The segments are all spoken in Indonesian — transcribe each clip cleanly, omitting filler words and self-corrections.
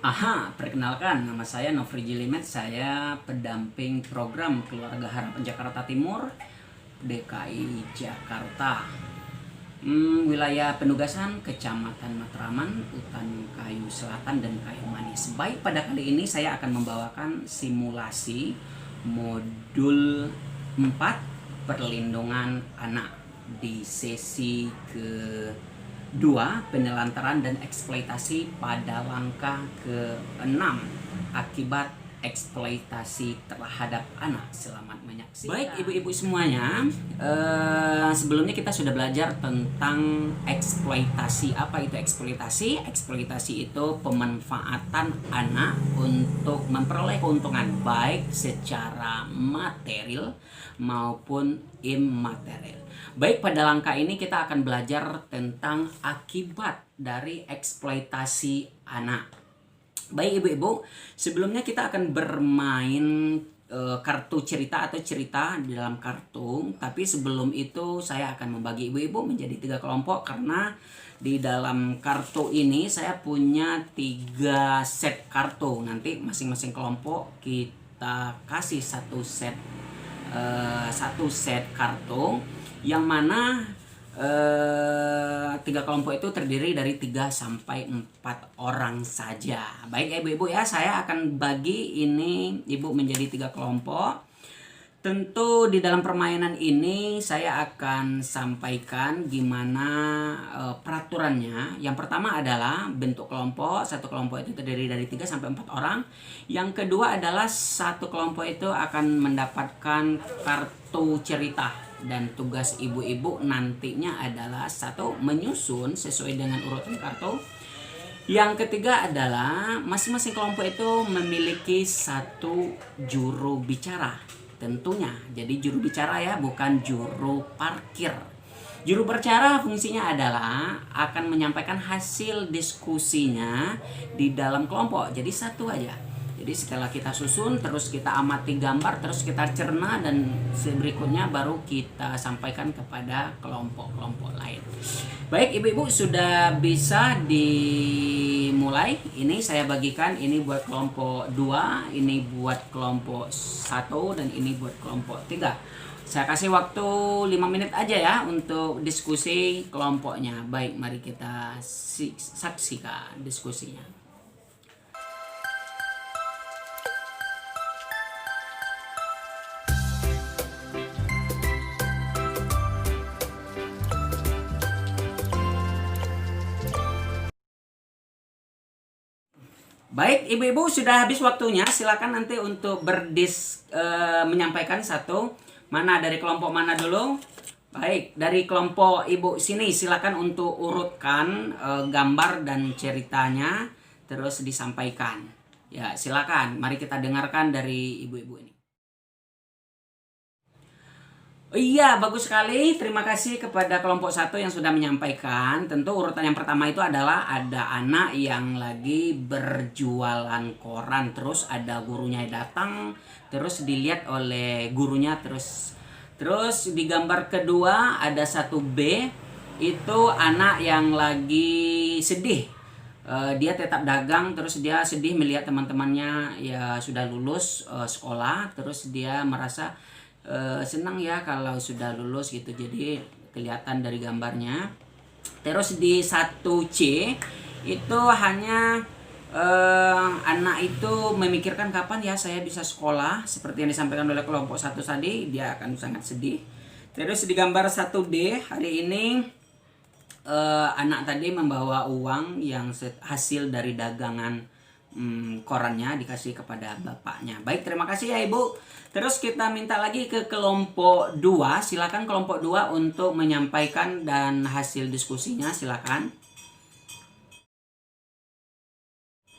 Aha, perkenalkan, nama saya Nofri Jilimet, saya pendamping program Keluarga Harapan Jakarta Timur, DKI Jakarta. Wilayah penugasan Kecamatan Matraman, Utan Kayu Selatan dan Kayu Manis. Baik, pada kali ini saya akan membawakan simulasi modul 4 perlindungan anak di sesi kedua, penelantaran dan eksploitasi pada langkah ke-6 akibat eksploitasi terhadap anak. Selamat menyaksikan. Baik ibu-ibu semuanya, sebelumnya kita sudah belajar tentang eksploitasi. Apa itu eksploitasi? Eksploitasi itu pemanfaatan anak untuk memperoleh keuntungan baik secara material maupun immaterial. Baik, pada langkah ini kita akan belajar tentang akibat dari eksploitasi anak. Baik ibu-ibu, sebelumnya kita akan bermain kartu cerita atau cerita di dalam kartu. Tapi sebelum itu saya akan membagi ibu-ibu menjadi 3 kelompok, karena di dalam kartu ini saya punya 3 set kartu. Nanti masing-masing kelompok kita kasih satu set kartu, yang mana 3 kelompok itu terdiri dari 3 sampai 4 orang saja. Baik ibu-ibu ya, saya akan bagi ini ibu menjadi 3 kelompok. Tentu di dalam permainan ini saya akan sampaikan gimana peraturannya. Yang pertama adalah bentuk kelompok. Satu kelompok itu terdiri dari 3 sampai 4 orang. Yang kedua adalah satu kelompok itu akan mendapatkan kartu cerita. Dan tugas ibu-ibu nantinya adalah 1, menyusun sesuai dengan urutan kartu. Yang ketiga adalah masing-masing kelompok itu memiliki 1 juru bicara tentunya. Jadi juru bicara ya, bukan juru parkir. Juru bicara fungsinya adalah akan menyampaikan hasil diskusinya di dalam kelompok. Jadi 1 aja. Jadi setelah kita susun, terus kita amati gambar, terus kita cerna, dan berikutnya baru kita sampaikan kepada kelompok-kelompok lain. Baik ibu-ibu, sudah bisa dimulai. Ini saya bagikan, ini buat kelompok 2, ini buat kelompok 1, dan ini buat kelompok 3. Saya kasih waktu 5 menit aja ya untuk diskusi kelompoknya. Baik, mari kita saksikan diskusinya. Baik, ibu-ibu sudah habis waktunya. Silakan nanti untuk menyampaikan satu. Mana dari kelompok mana dulu? Baik, dari kelompok ibu sini silakan untuk urutkan gambar dan ceritanya, terus disampaikan. Ya, silakan. Mari kita dengarkan dari ibu-ibu ini. Iya, bagus sekali. Terima kasih kepada kelompok 1 yang sudah menyampaikan. Tentu urutan yang pertama itu adalah ada anak yang lagi berjualan koran. Terus ada gurunya datang, terus dilihat oleh gurunya. Terus di gambar kedua ada 1B, itu anak yang lagi sedih. Dia tetap dagang, terus dia sedih melihat teman-temannya ya sudah lulus sekolah. Terus dia merasa senang ya kalau sudah lulus gitu, jadi kelihatan dari gambarnya. Terus di 1C itu hanya anak itu memikirkan kapan ya saya bisa sekolah, seperti yang disampaikan oleh kelompok 1 tadi, dia akan sangat sedih. Terus di gambar 1D hari ini anak tadi membawa uang yang hasil dari dagangan korannya, dikasih kepada bapaknya. Baik, terima kasih ya ibu. Terus kita minta lagi ke kelompok 2. Silakan kelompok 2 untuk menyampaikan dan hasil diskusinya, silakan.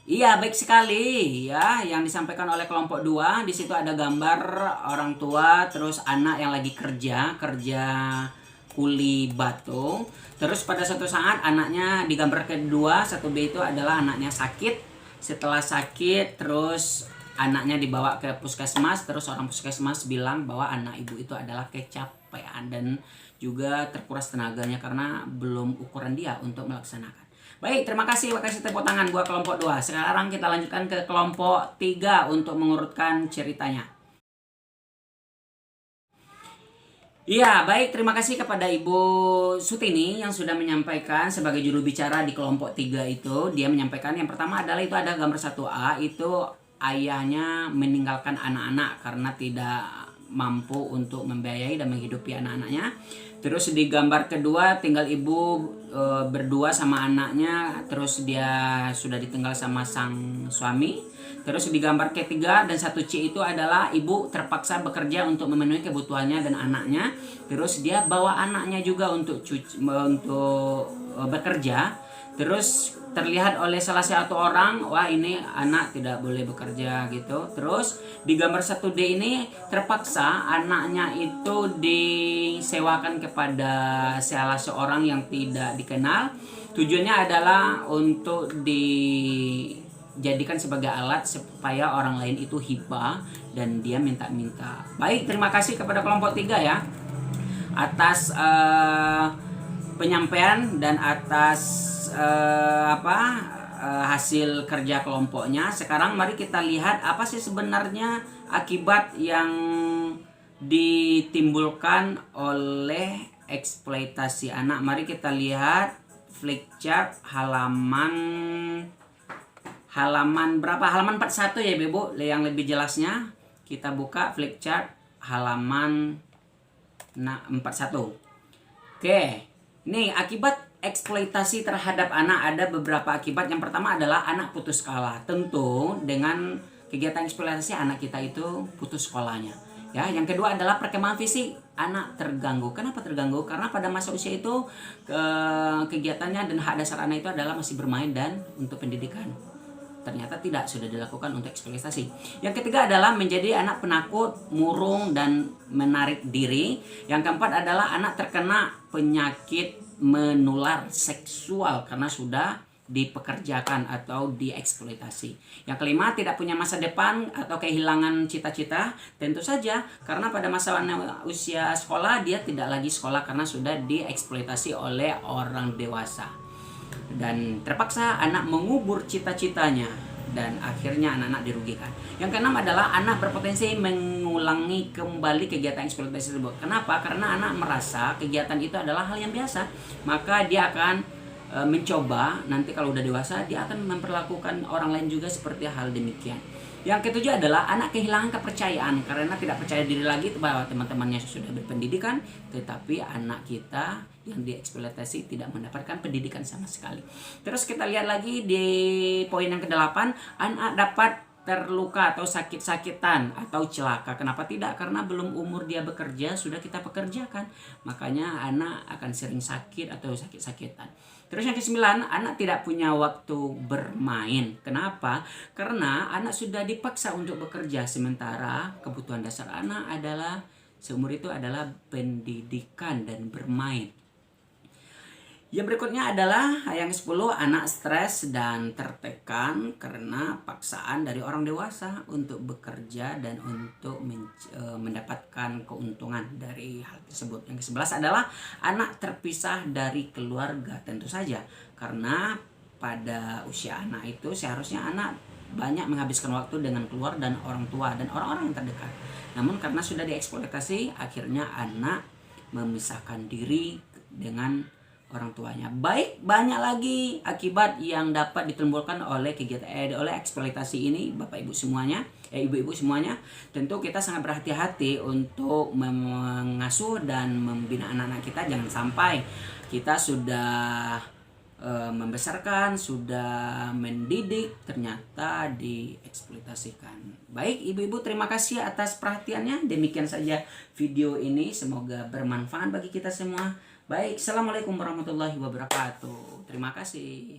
Iya, baik sekali ya yang disampaikan oleh kelompok 2. Di situ ada gambar orang tua, terus anak yang lagi kerja kuli batu. Terus pada suatu saat anaknya di gambar kedua 1B itu adalah anaknya sakit. Setelah sakit, terus anaknya dibawa ke puskesmas. Terus orang puskesmas bilang bahwa anak ibu itu adalah kecapean dan juga terkuras tenaganya karena belum ukuran dia untuk melaksanakan. Baik, terima kasih. Kasih tepuk tangan buat kelompok 2. Sekarang kita lanjutkan ke kelompok 3 untuk mengurutkan ceritanya. Iya, baik. Terima kasih kepada Ibu Sutini yang sudah menyampaikan sebagai juru bicara di kelompok 3 itu. Dia menyampaikan yang pertama adalah itu ada gambar 1A, itu ayahnya meninggalkan anak-anak karena tidak mampu untuk membiayai dan menghidupi anak-anaknya. Terus di gambar kedua tinggal ibu berdua sama anaknya, terus dia sudah ditinggal sama sang suami. Terus di gambar ketiga dan 1C itu adalah ibu terpaksa bekerja untuk memenuhi kebutuhannya dan anaknya. Terus dia bawa anaknya juga untuk bekerja. Terus terlihat oleh salah satu orang, wah ini anak tidak boleh bekerja gitu. Terus di gambar 1D ini terpaksa anaknya itu disewakan kepada salah seorang yang tidak dikenal. Tujuannya adalah untuk dijadikan sebagai alat supaya orang lain itu hibah dan dia minta-minta. Baik, terima kasih kepada kelompok 3 ya atas penyampaian dan atas hasil kerja kelompoknya. Sekarang mari kita lihat apa sih sebenarnya akibat yang ditimbulkan oleh eksploitasi anak. Mari kita lihat flipchart halaman berapa? Halaman 41 ya Ibu, yang lebih jelasnya. Kita buka flipchart halaman 41. Oke. Nih, akibat eksploitasi terhadap anak ada beberapa akibat. Yang pertama adalah anak putus sekolah. Tentu dengan kegiatan eksploitasi anak kita itu putus sekolahnya. Ya, yang kedua adalah perkembangan fisik anak terganggu. Kenapa terganggu? Karena pada masa usia itu kegiatannya dan hak dasar anak itu adalah masih bermain dan untuk pendidikan. Ternyata tidak, sudah dilakukan untuk eksploitasi. Yang ketiga adalah menjadi anak penakut, murung, dan menarik diri. Yang keempat adalah anak terkena penyakit menular seksual karena sudah dipekerjakan atau dieksploitasi. Yang kelima, tidak punya masa depan atau kehilangan cita-cita. Tentu saja karena pada masa usia sekolah dia tidak lagi sekolah karena sudah dieksploitasi oleh orang dewasa. Dan terpaksa anak mengubur cita-citanya dan akhirnya anak-anak dirugikan. Yang keenam adalah anak berpotensi mengulangi kembali kegiatan eksploitasi tersebut. Kenapa? Karena anak merasa kegiatan itu adalah hal yang biasa, maka dia akan mencoba nanti kalau udah dewasa dia akan memperlakukan orang lain juga seperti hal demikian. Yang ketujuh adalah anak kehilangan kepercayaan karena tidak percaya diri lagi bahwa teman-temannya sudah berpendidikan, tetapi anak kita yang dieksploitasi tidak mendapatkan pendidikan sama sekali. Terus kita lihat lagi di poin yang ke-8, anak dapat terluka atau sakit-sakitan atau celaka. Kenapa tidak? Karena belum umur dia bekerja, sudah kita pekerjakan. Makanya anak akan sering sakit atau sakit-sakitan. Terus yang ke-9, anak tidak punya waktu bermain. Kenapa? Karena anak sudah dipaksa untuk bekerja, sementara kebutuhan dasar anak adalah seumur itu adalah pendidikan dan bermain. Yang berikutnya adalah yang ke-10, anak stres dan tertekan karena paksaan dari orang dewasa untuk bekerja dan untuk mendapatkan keuntungan dari hal tersebut. Yang ke-11 adalah anak terpisah dari keluarga. Tentu saja karena pada usia anak itu seharusnya anak banyak menghabiskan waktu dengan keluarga dan orang tua dan orang-orang yang terdekat. Namun karena sudah dieksploitasi, akhirnya anak memisahkan diri dengan orang tuanya. Baik, banyak lagi akibat yang dapat ditimbulkan oleh kegiatan oleh eksploitasi ini, Bapak Ibu semuanya, ibu-ibu semuanya. Tentu kita sangat berhati-hati untuk mengasuh dan membina anak-anak kita. Jangan sampai kita sudah membesarkan, sudah mendidik, ternyata dieksploitasikan. Baik, ibu-ibu, terima kasih atas perhatiannya. Demikian saja video ini, semoga bermanfaat bagi kita semua. Baik, assalamualaikum warahmatullahi wabarakatuh. Terima kasih.